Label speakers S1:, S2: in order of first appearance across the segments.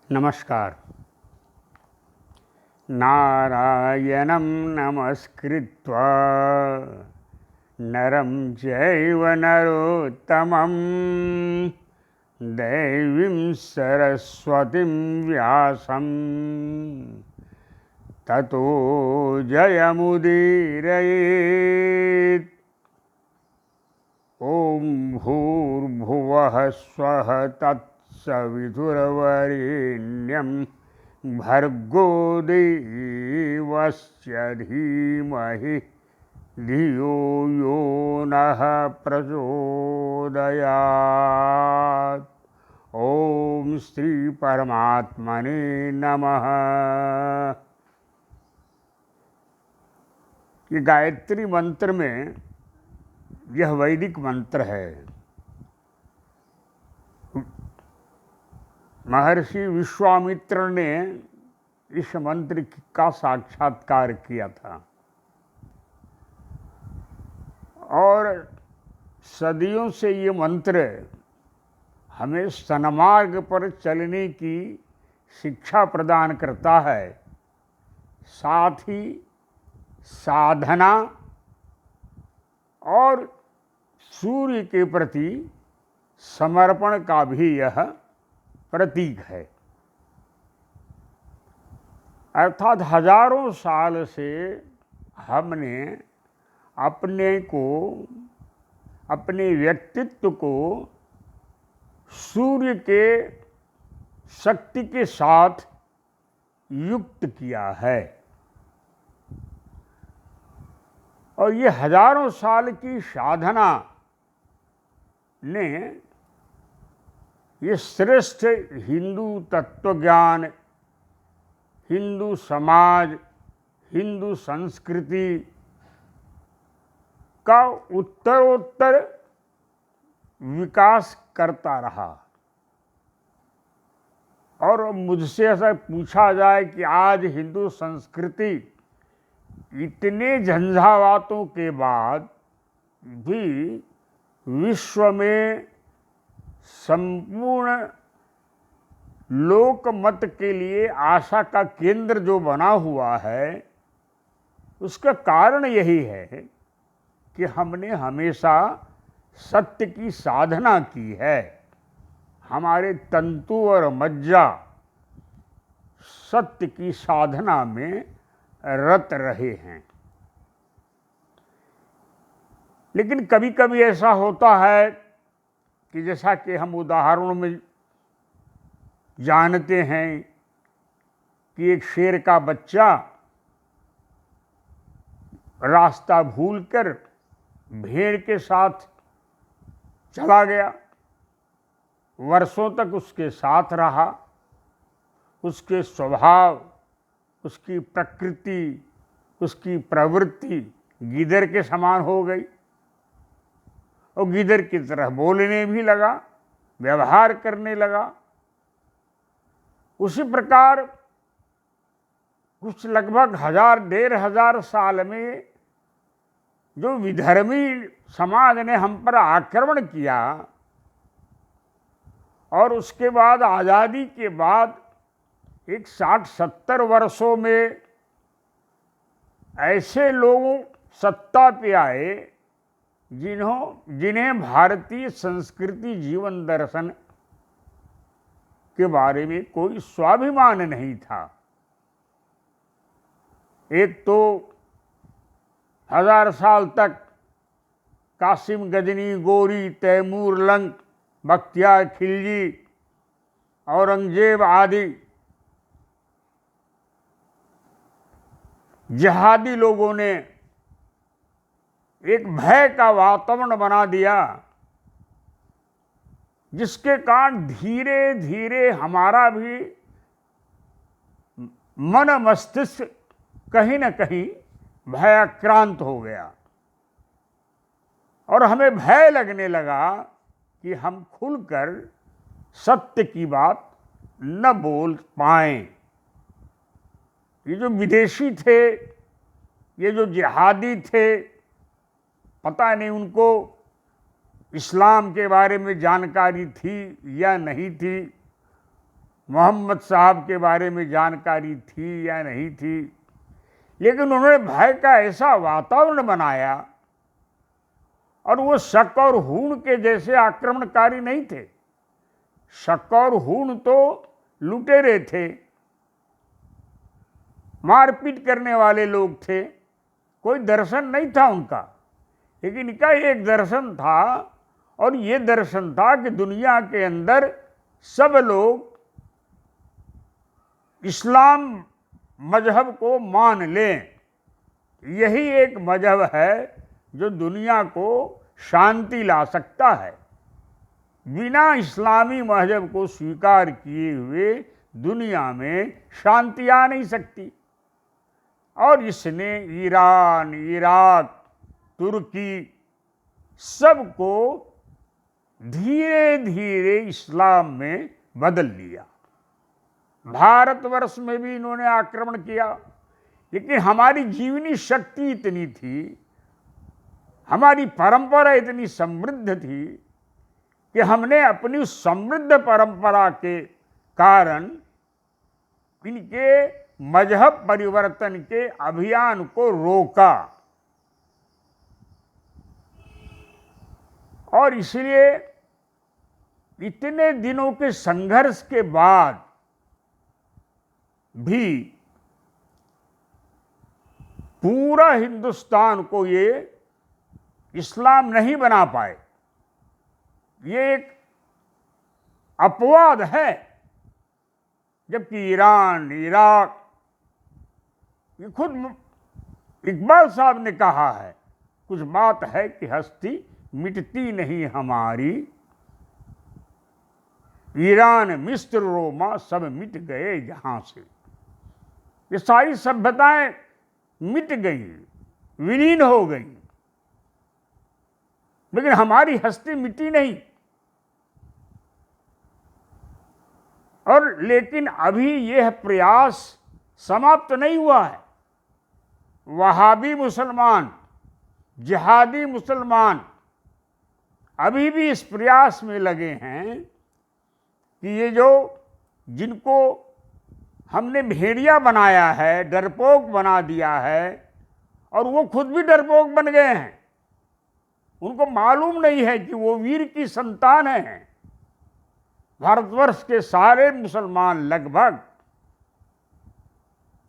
S1: नमस्कार। नारायणं नमस्कृत्वा नरं चैव नरोत्तमं देवीं सरस्वतीं व्यासं ततो जयमुदीरयेत्। ॐ भूर्भुवः स्वः तत्सवितुर्वरेण्यं भर्गो देवस्य धीमहि धियो यो नः प्रचोदयात्। ॐ श्री परमात्मने नमः। ये गायत्री मंत्र में यह वैदिक मंत्र है। महर्षि विश्वामित्र ने इस मंत्र का साक्षात्कार किया था और सदियों से ये मंत्र हमें सन्मार्ग पर चलने की शिक्षा प्रदान करता है, साथ ही साधना और सूर्य के प्रति समर्पण का भी यह प्रतीक है। अर्थात हजारों साल से हमने अपने व्यक्तित्व को सूर्य के शक्ति के साथ युक्त किया है और ये हजारों साल की साधना ने ये श्रेष्ठ हिंदू तत्वज्ञान, हिंदू समाज, हिंदू संस्कृति का उत्तरोत्तर विकास करता रहा। और मुझसे ऐसा पूछा जाए कि आज हिंदू संस्कृति इतने झंझावातों के बाद भी विश्व में संपूर्ण लोकमत के लिए आशा का केंद्र जो बना हुआ है, उसका कारण यही है कि हमने हमेशा सत्य की साधना की है। हमारे तंतु और मज्जा सत्य की साधना में रत रहे हैं। लेकिन कभी कभी ऐसा होता है कि जैसा कि हम उदाहरणों में जानते हैं कि एक शेर का बच्चा रास्ता भूलकर भेड़ के साथ चला गया, वर्षों तक उसके साथ रहा। उसके स्वभाव, उसकी प्रकृति, उसकी प्रवृत्ति गीदड़ के समान हो गई और गीदड़ की तरह बोलने भी लगा, व्यवहार करने लगा। उसी प्रकार कुछ लगभग 1000-1500 साल में जो विधर्मी समाज ने हम पर आक्रमण किया और उसके बाद आज़ादी के बाद एक 60-70 वर्षों में ऐसे लोग सत्ता पे आए जिन्हें भारतीय संस्कृति जीवन दर्शन के बारे में कोई स्वाभिमान नहीं था। एक तो 1000 साल तक कासिम गजनी, गोरी, तैमूर लंग, बख्तियार खिलजी, औरंगजेब आदि जिहादी लोगों ने एक भय का वातावरण बना दिया, जिसके कारण धीरे धीरे हमारा भी मन मस्तिष्क कहीं न कहीं भयाक्रांत हो गया और हमें भय लगने लगा कि हम खुलकर सत्य की बात न बोल पाएं। ये जो विदेशी थे, ये जो जिहादी थे, पता नहीं उनको इस्लाम के बारे में जानकारी थी या नहीं थी, मोहम्मद साहब के बारे में जानकारी थी या नहीं थी, लेकिन उन्होंने भय का ऐसा वातावरण बनाया, और वो शक और हूण के जैसे आक्रमणकारी नहीं थे। शक और हूण तो लुटेरे थे, मारपीट करने वाले लोग थे, कोई दर्शन नहीं था उनका। लेकिन इनका एक दर्शन था, और ये दर्शन था कि दुनिया के अंदर सब लोग इस्लाम मजहब को मान लें। यही एक मजहब है जो दुनिया को शांति ला सकता है। बिना इस्लामी मजहब को स्वीकार किए हुए दुनिया में शांति आ नहीं सकती। और इसने ईरान, इराक, तुर्की सबको धीरे धीरे इस्लाम में बदल लिया। भारतवर्ष में भी इन्होंने आक्रमण किया, लेकिन हमारी जीवनी शक्ति इतनी थी, हमारी परंपरा इतनी समृद्ध थी कि हमने अपनी उस समृद्ध परंपरा के कारण इनके मजहब परिवर्तन के अभियान को रोका। और इसलिए इतने दिनों के संघर्ष के बाद भी पूरा हिंदुस्तान को ये इस्लाम नहीं बना पाए। ये एक अपवाद है, जबकि ईरान, इराक, ये खुद इकबाल साहब ने कहा है, कुछ बात है कि हस्ती मिटती नहीं हमारी, ईरान, मिस्र, रोमा सब मिट गए जहां से। ये सारी सभ्यताएं मिट गई, विलीन हो गई, लेकिन हमारी हस्ती मिटी नहीं। और लेकिन अभी यह प्रयास समाप्त नहीं हुआ है। वहाबी मुसलमान, जिहादी मुसलमान अभी भी इस प्रयास में लगे हैं कि ये जो जिनको हमने भेड़िया बनाया है, डरपोक बना दिया है, और वो खुद भी डरपोक बन गए हैं। उनको मालूम नहीं है कि वो वीर की संतान है। भारतवर्ष के सारे मुसलमान लगभग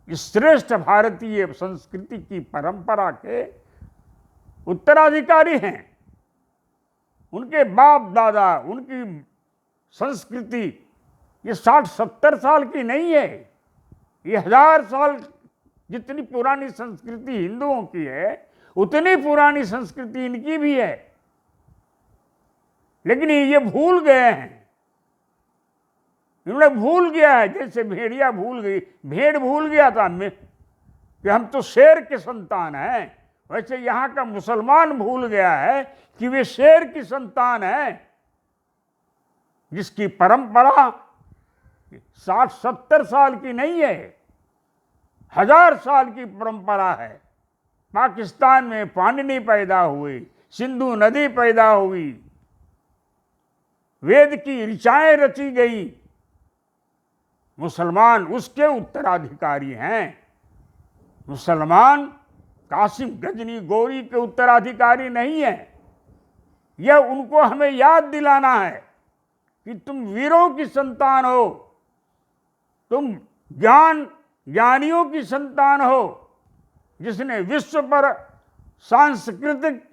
S1: इस श्रेष्ठ भारतीय संस्कृति की परंपरा के उत्तराधिकारी हैं। उनके बाप दादा, उनकी संस्कृति ये 60-70 साल की नहीं है, ये 1000 साल जितनी पुरानी संस्कृति हिंदुओं की है, उतनी पुरानी संस्कृति इनकी भी है। लेकिन ये भूल गए हैं, इन्होंने भूल गया है, जैसे भेड़िया भूल गई, भेड़ भूल गया था कि हम तो शेर के संतान हैं, वैसे यहाँ का मुसलमान भूल गया है कि वे शेर की संतान है, जिसकी परंपरा 60-70 साल की नहीं है, 1000 साल की परंपरा है। पाकिस्तान में पाणिनि पैदा हुए, सिंधु नदी पैदा हुई, वेद की ऋचाएं रची गई। मुसलमान उसके उत्तराधिकारी हैं। मुसलमान कासिम गजनी गोरी के उत्तराधिकारी नहीं है। यह उनको हमें याद दिलाना है कि तुम वीरों की संतान हो, तुम ज्ञानियों की संतान हो, जिसने विश्व पर सांस्कृतिक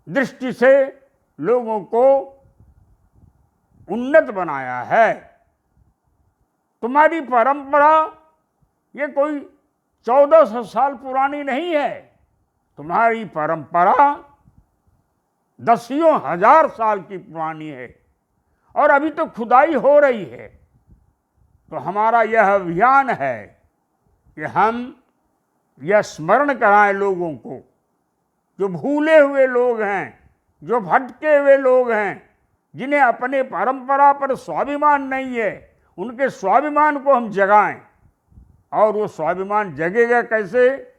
S1: दृष्टि से लोगों को उन्नत बनाया है। तुम्हारी परंपरा ये कोई 1400 साल पुरानी नहीं है, तुम्हारी परंपरा दसियों हजार साल की पुरानी है, और अभी तो खुदाई हो रही है। तो हमारा यह अभियान है कि हम यह स्मरण कराएं लोगों को, जो भूले हुए लोग हैं, जो भटके हुए लोग हैं, जिन्हें अपने परंपरा पर स्वाभिमान नहीं है, उनके स्वाभिमान को हम जगाएं। और वो स्वाभिमान जगेगा कैसे?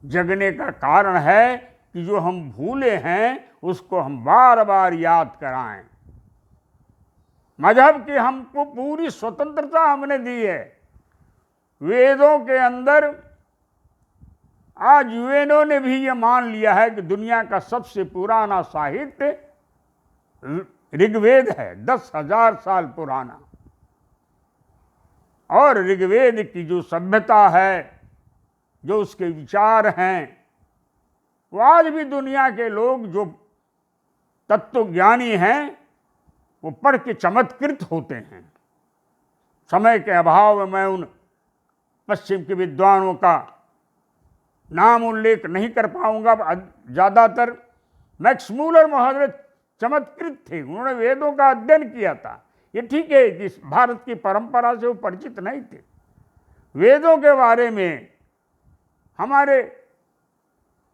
S1: जगने का कारण है कि जो हम भूले हैं उसको हम बार बार याद कराएं। मजहब की हमको पूरी स्वतंत्रता हमने दी है। वेदों के अंदर आज यूएनओ ने भी ये मान लिया है कि दुनिया का सबसे पुराना साहित्य ऋग्वेद है, 10,000 साल पुराना। और ऋग्वेद की जो सभ्यता है, जो उसके विचार हैं, वो आज भी दुनिया के लोग जो तत्वज्ञानी हैं वो पढ़ के चमत्कृत होते हैं। समय के अभाव में मैं उन पश्चिम के विद्वानों का नाम उल्लेख नहीं कर पाऊंगा। ज़्यादातर मैक्स मूलर महोदय चमत्कृत थे, उन्होंने वेदों का अध्ययन किया था। ये ठीक है कि भारत की परंपरा से वो परिचित नहीं थे। वेदों के बारे में हमारे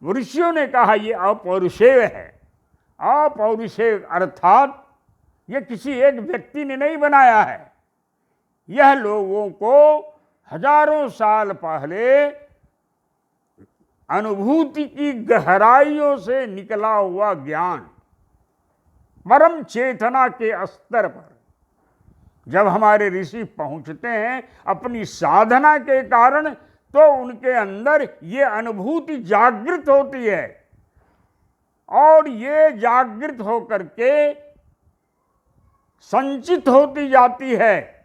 S1: ऋषियों ने कहा ये अपौरुषेय है। अपौरुषेय अर्थात ये किसी एक व्यक्ति ने नहीं बनाया है, यह लोगों को हजारों साल पहले अनुभूति की गहराइयों से निकला हुआ ज्ञान, परम चेतना के स्तर पर जब हमारे ऋषि पहुंचते हैं अपनी साधना के कारण, तो उनके अंदर ये अनुभूति जागृत होती है। और ये जागृत होकर के संचित होती जाती है।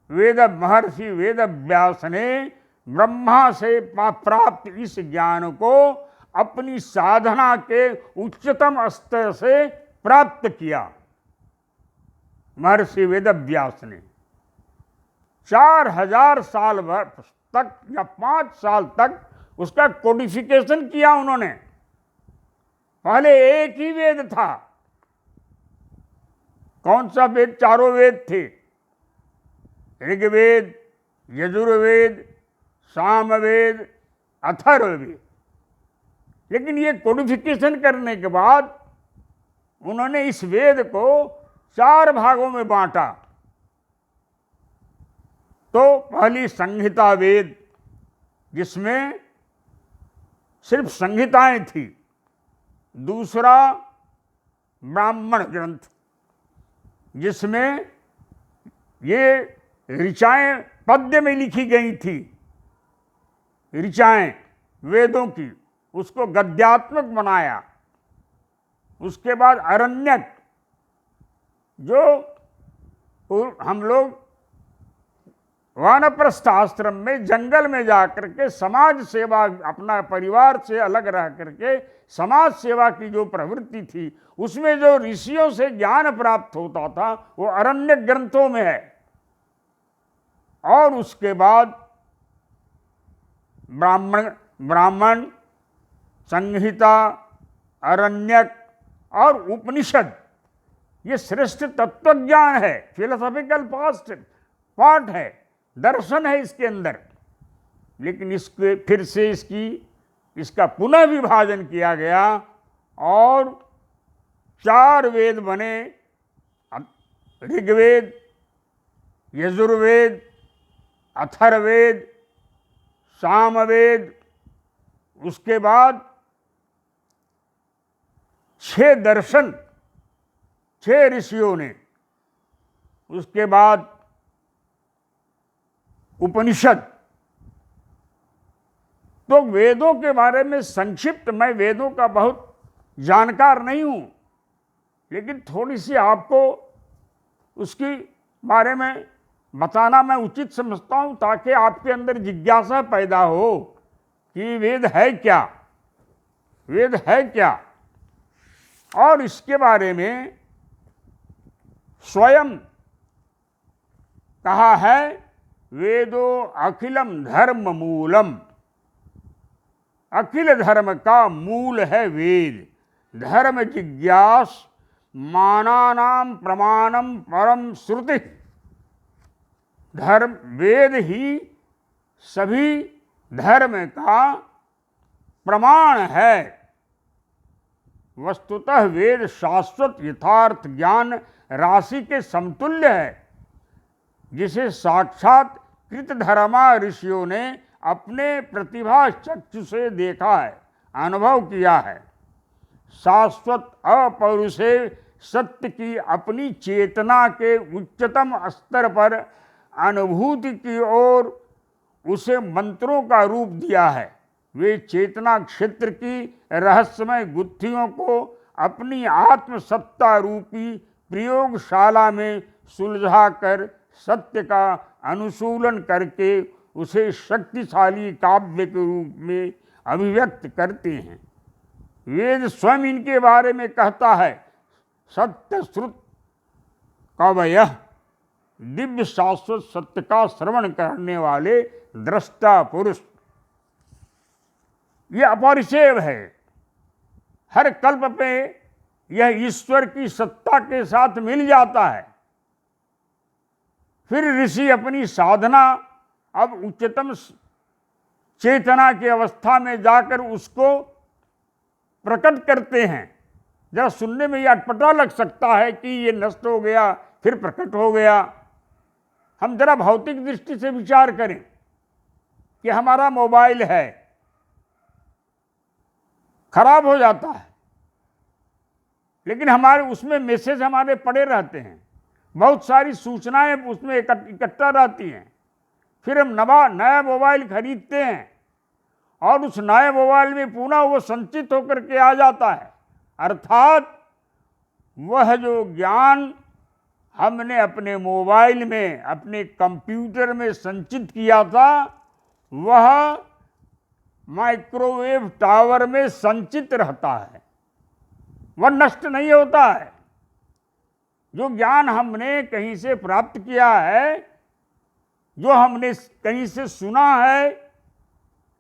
S1: महर्षि वेद व्यास ने ब्रह्मा से प्राप्त इस ज्ञान को अपनी साधना के उच्चतम स्तर से प्राप्त किया। महर्षि वेद व्यास ने 4,000 साल भर तक या 5 साल तक उसका कोडिफिकेशन किया उन्होंने। पहले एक ही वेद था। कौन सा वेद? चारों वेद थे, ऋग्वेद, यजुर्वेद, सामवेद, अथर्ववेद। लेकिन ये कोडिफिकेशन करने के बाद उन्होंने इस वेद को 4 भागों में बांटा। तो पहली संहिता वेद, जिसमें सिर्फ संहिताएं थी। दूसरा ब्राह्मण ग्रंथ, जिसमें ये ऋचाएं पद्य में लिखी गई थी, ऋचाएं वेदों की, उसको गद्यात्मक बनाया। उसके बाद अरण्यक, जो हम लोग वानप्रस्थ आश्रम में जंगल में जाकर के समाज सेवा, अपना परिवार से अलग रह करके समाज सेवा की जो प्रवृत्ति थी, उसमें जो ऋषियों से ज्ञान प्राप्त होता था वो अरण्यक ग्रंथों में है। और उसके बाद ब्राह्मण, संहिता, अरण्यक और उपनिषद, ये श्रेष्ठ तत्वज्ञान है, फिलोसॉफिकल पार्ट है, दर्शन है इसके अंदर। लेकिन इसके फिर से इसका पुनः विभाजन किया गया और 4 वेद बने, ऋग्वेद, यजुर्वेद, अथर्ववेद, सामवेद। उसके बाद 6 दर्शन, 6 ऋषियों ने। उसके बाद उपनिषद। तो वेदों के बारे में संक्षिप्त, मैं वेदों का बहुत जानकार नहीं हूं, लेकिन थोड़ी सी आपको उसके बारे में बताना मैं उचित समझता हूं, ताकि आपके अंदर जिज्ञासा पैदा हो कि वेद है क्या, वेद है क्या। और इसके बारे में स्वयं कहा है, वेदो अखिलम धर्म मूलम। अखिल धर्म का मूल है वेद। धर्म जिज्ञास मानानाम प्रमाणम परम श्रुति। धर्म, वेद ही सभी धर्म का प्रमाण है। वस्तुतः वेद शाश्वत यथार्थ ज्ञान राशि के समतुल्य है, जिसे साक्षात कृतधर्मा ऋषियों ने अपने प्रतिभा चक्षु से देखा है, अनुभव किया है। शाश्वत अपौरुषेय सत्य की अपनी चेतना के उच्चतम स्तर पर अनुभूति की ओर उसे मंत्रों का रूप दिया है। वे चेतना क्षेत्र की रहस्यमय गुत्थियों को अपनी आत्मसत्ता रूपी प्रयोगशाला में सुलझाकर सत्य का अनुशूलन करके उसे शक्तिशाली काव्य के रूप में अभिव्यक्त करते हैं। वेद स्वयं इनके बारे में कहता है, सत्य श्रुत कवयः, दिव्य शाश्वत सत्य का श्रवण करने वाले दृष्टा पुरुष। यह अपरिसेव है। हर कल्प पे यह ईश्वर की सत्ता के साथ मिल जाता है। फिर ऋषि अपनी साधना अब उच्चतम चेतना की अवस्था में जाकर उसको प्रकट करते हैं। जरा सुनने में यह अटपटा लग सकता है कि ये नष्ट हो गया फिर प्रकट हो गया। हम जरा भौतिक दृष्टि से विचार करें कि हमारा मोबाइल है, खराब हो जाता है, लेकिन हमारे उसमें मैसेज हमारे पड़े रहते हैं, बहुत सारी सूचनाएं उसमें इकट्ठा रहती हैं। फिर हम नया मोबाइल खरीदते हैं और उस नए मोबाइल में पुनः वो संचित होकर के आ जाता है। अर्थात वह जो ज्ञान हमने अपने मोबाइल में, अपने कंप्यूटर में संचित किया था, वह माइक्रोवेव टावर में संचित रहता है, वह नष्ट नहीं होता है। जो ज्ञान हमने कहीं से प्राप्त किया है, जो हमने कहीं से सुना है,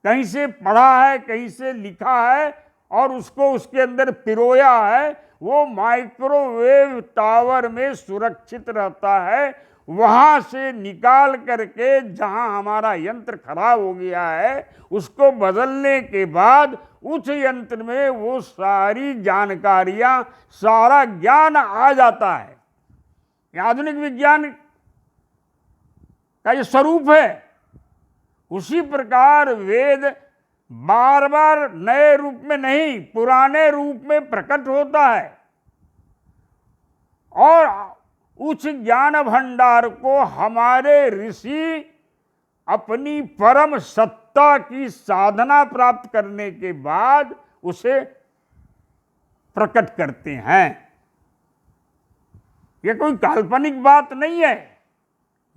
S1: कहीं से पढ़ा है, कहीं से लिखा है और उसको उसके अंदर पिरोया है, वो माइक्रोवेव टावर में सुरक्षित रहता है। वहाँ से निकाल करके जहाँ हमारा यंत्र खराब हो गया है, उसको बदलने के बाद उस यंत्र में वो सारी जानकारियाँ, सारा ज्ञान आ जाता है। आधुनिक विज्ञान का ये स्वरूप है। उसी प्रकार वेद बार बार नए रूप में नहीं, पुराने रूप में प्रकट होता है और उस ज्ञान भंडार को हमारे ऋषि अपनी परम सत्ता की साधना प्राप्त करने के बाद उसे प्रकट करते हैं। यह कोई काल्पनिक बात नहीं है।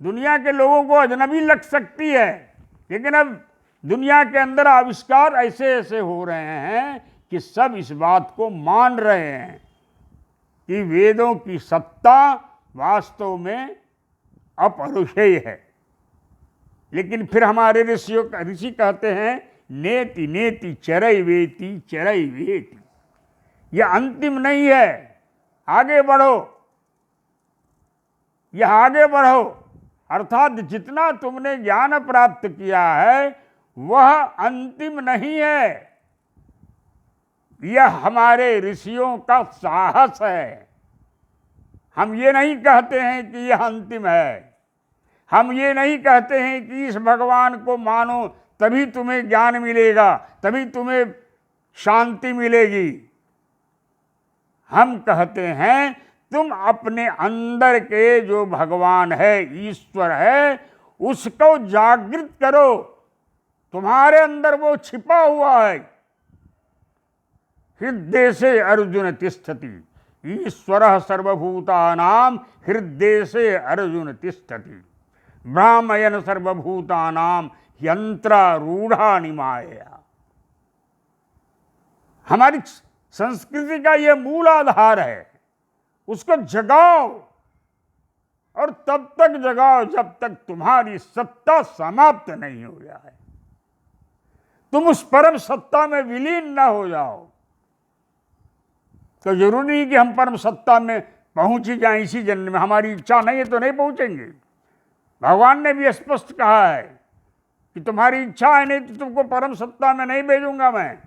S1: दुनिया के लोगों को अजनबी लग सकती है, लेकिन अब दुनिया के अंदर आविष्कार ऐसे ऐसे हो रहे हैं कि सब इस बात को मान रहे हैं कि वेदों की सत्ता वास्तव में अपरिमेय है। लेकिन फिर हमारे ऋषि कहते हैं, नेति नेति चरैवेति चरैवेति, यह अंतिम नहीं है, आगे बढ़ो, यह आगे बढ़ो। अर्थात जितना तुमने ज्ञान प्राप्त किया है वह अंतिम नहीं है। यह हमारे ऋषियों का साहस है। हम ये नहीं कहते हैं कि यह अंतिम है, हम ये नहीं कहते हैं कि इस भगवान को मानो तभी तुम्हें ज्ञान मिलेगा, तभी तुम्हें शांति मिलेगी। हम कहते हैं तुम अपने अंदर के जो भगवान है, ईश्वर है, उसको जागृत करो। तुम्हारे अंदर वो छिपा हुआ है। हृदय से अर्जुन तिष्ठति, ईश्वरः सर्वभूतानां हृदय से अर्जुन तिष्ठति, ब्राह्मयन् सर्वभूतानां यंत्रारूढ़ानि मायया। हमारी संस्कृति का यह मूल आधार है। उसको जगाओ और तब तक जगाओ जब तक तुम्हारी सत्ता समाप्त नहीं हो जाए, तुम उस परम सत्ता में विलीन न हो जाओ। तो जरूरी नहीं कि हम परम सत्ता में पहुंच ही जाएं इसी जन्म में। हमारी इच्छा नहीं है तो नहीं पहुंचेंगे। भगवान ने भी स्पष्ट कहा है कि तुम्हारी इच्छा है नहीं तो तुमको परम सत्ता में नहीं भेजूंगा मैं।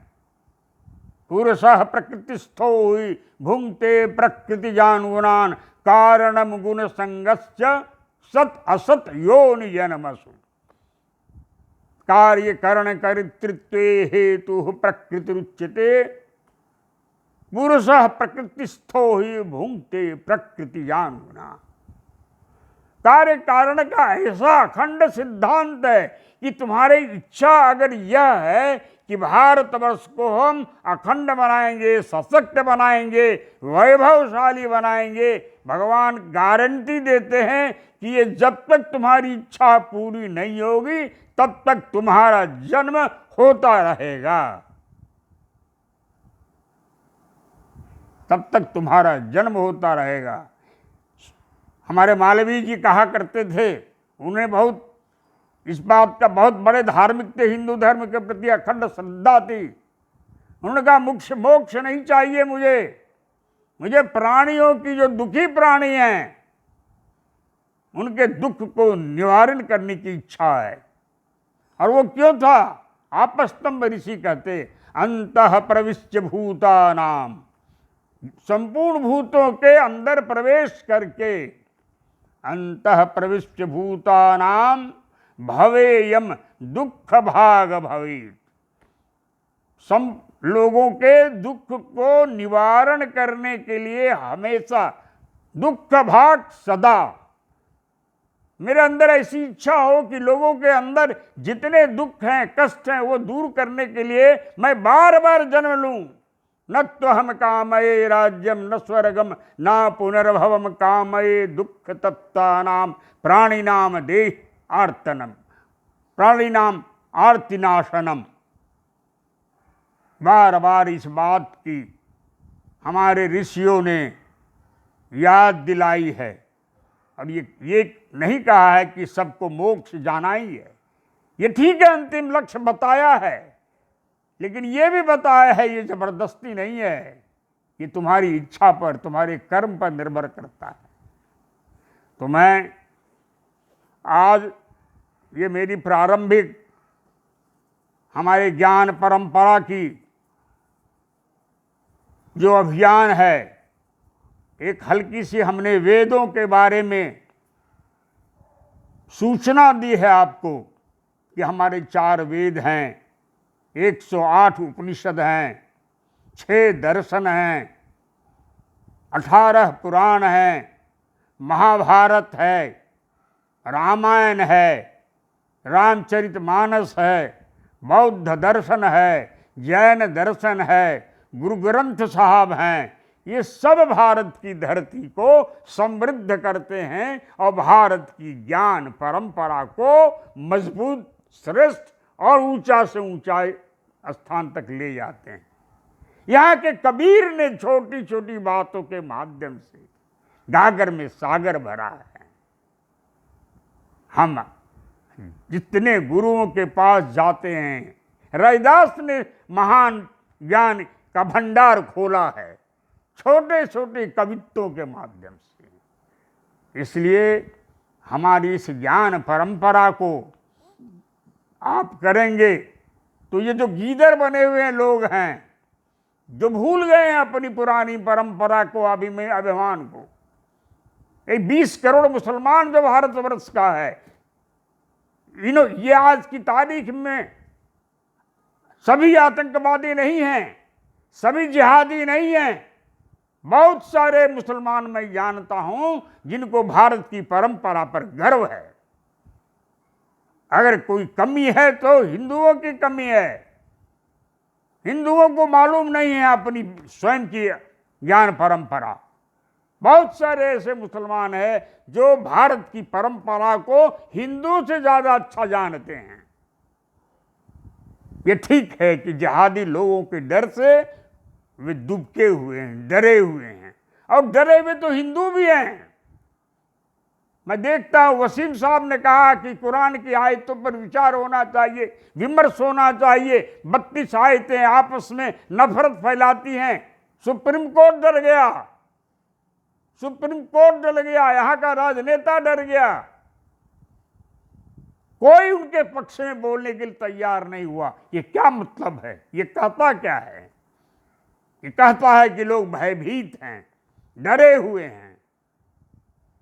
S1: पुरुषः प्रकृतिस्थो हुई भुंक्ते प्रकृति जानुनान कारणम गुण संगस्य सत असत योनि जन्मसु, कार्य करण कर्तृत्वे हेतु प्रकृति रुच्यते पुरुषः प्रकृतिस्थो ही भुंक्ते प्रकृति जानुना। कार्य कारण का ऐसा अखंड सिद्धांत है कि तुम्हारी इच्छा अगर यह है कि भारतवर्ष को हम अखंड बनाएंगे, सशक्त बनाएंगे, वैभवशाली बनाएंगे, भगवान गारंटी देते हैं कि ये जब तक तुम्हारी इच्छा पूरी नहीं होगी तब तक तुम्हारा जन्म होता रहेगा, तब तक तुम्हारा जन्म होता रहेगा। हमारे मालवीय जी कहा करते थे, उन्हें बहुत इस बात का बहुत बड़े धार्मिक थे, हिंदू धर्म के प्रति अखंड श्रद्धा थी। उन्होंने कहा मोक्ष नहीं चाहिए मुझे प्राणियों की, जो दुखी प्राणी हैं उनके दुख को निवारण करने की इच्छा है। और वो क्यों था? आपस्तंभ ऋषि कहते अंतः प्रविश्य भूतानाम, संपूर्ण भूतों के अंदर प्रवेश करके, अंतः प्रविश्य भूतानाम भवेयम दुख भाग भवेत्, सम लोगों के दुख को निवारण करने के लिए हमेशा दुख भाग सदा, मेरे अंदर ऐसी इच्छा हो कि लोगों के अंदर जितने दुख हैं, कष्ट हैं, वो दूर करने के लिए मैं बार बार जन्म लूं। न तो हम कामये राज्यम न स्वर्गम न पुनर्भवम कामये दुख तप्तानाम प्राणिनाम देह आर्तनम प्राणिनाम आर्तिनाशनम। बार बार इस बात की हमारे ऋषियों ने याद दिलाई है। और ये नहीं कहा है कि सबको मोक्ष जाना ही है, ये ठीक है अंतिम लक्ष्य बताया है, लेकिन ये भी बताया है ये जबरदस्ती नहीं है, ये तुम्हारी इच्छा पर, तुम्हारे कर्म पर निर्भर करता है। तो मैं आज ये मेरी प्रारंभिक हमारे ज्ञान परंपरा की जो अभियान है, एक हल्की सी हमने वेदों के बारे में सूचना दी है आपको कि हमारे 4 वेद हैं, 108 उपनिषद हैं, 6 दर्शन हैं, 18 पुराण हैं, महाभारत है, रामायण है, रामचरितमानस है, बौद्ध दर्शन है, जैन दर्शन है, गुरु ग्रंथ साहब हैं। ये सब भारत की धरती को समृद्ध करते हैं और भारत की ज्ञान परंपरा को मजबूत, श्रेष्ठ और ऊंचा से ऊंचा स्थान तक ले जाते हैं। यहाँ के कबीर ने छोटी छोटी बातों के माध्यम से गागर में सागर भरा है। हम जितने गुरुओं के पास जाते हैं, रैदास ने महान ज्ञान का भंडार खोला है छोटे छोटे कवित्वों के माध्यम से। इसलिए हमारी इस ज्ञान परंपरा को आप करेंगे तो ये जो गीदड़ बने हुए लोग हैं, जो भूल गए हैं अपनी पुरानी परंपरा को, अभिमान को, 20 करोड़ मुसलमान जो भारतवर्ष का है, ये आज की तारीख में सभी आतंकवादी नहीं हैं, सभी जिहादी नहीं हैं। बहुत सारे मुसलमान मैं जानता हूं जिनको भारत की परंपरा पर गर्व है। अगर कोई कमी है तो हिंदुओं की कमी है। हिंदुओं को मालूम नहीं है अपनी स्वयं की ज्ञान परंपरा। बहुत सारे ऐसे मुसलमान हैं जो भारत की परंपरा को हिंदू से ज्यादा अच्छा जानते हैं। ये ठीक है कि जिहादी लोगों के डर से वे दुबके हुए हैं, डरे हुए हैं, और डरे हुए तो हिंदू भी हैं। मैं देखता हूं वसीम साहब ने कहा कि कुरान की आयतों पर विचार होना चाहिए, विमर्श होना चाहिए। 32 आयतें आपस में नफरत फैलाती हैं। सुप्रीम कोर्ट डर गया, सुप्रीम कोर्ट डर गया, यहां का राजनेता डर गया। कोई उनके पक्ष में बोलने के लिए तैयार नहीं हुआ। ये क्या मतलब है? ये कहता क्या है? ये कहता है कि लोग भयभीत हैं, डरे हुए हैं।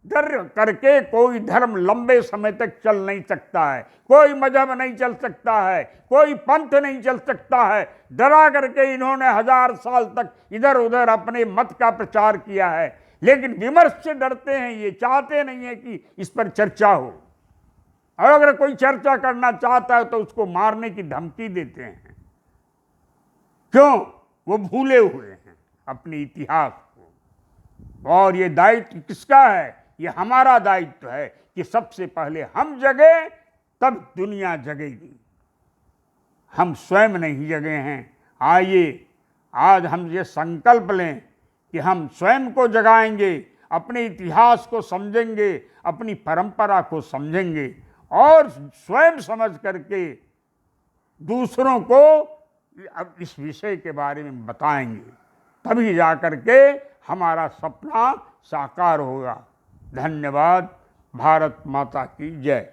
S1: डर करके कोई धर्म लंबे समय तक चल नहीं सकता है, कोई मजहब नहीं चल सकता है, कोई पंथ नहीं चल सकता है। डरा करके इन्होंने 1000 साल तक इधर उधर अपने मत का प्रचार किया है, लेकिन विमर्श से डरते हैं, ये चाहते नहीं है कि इस पर चर्चा हो। और अगर कोई चर्चा करना चाहता है तो उसको मारने की धमकी देते हैं। क्यों? वो भूले हुए हैं अपने इतिहास को। और ये दायित्व किसका है? ये हमारा दायित्व है कि सबसे पहले हम जगे तब दुनिया जगेगी। हम स्वयं नहीं जगे हैं। आइए आज हम ये संकल्प लें कि हम स्वयं को जगाएंगे, अपने इतिहास को समझेंगे, अपनी परंपरा को समझेंगे और स्वयं समझ करके दूसरों को अब इस विषय के बारे में बताएंगे। तभी जा करके हमारा सपना साकार होगा। धन्यवाद। भारत माता की जय।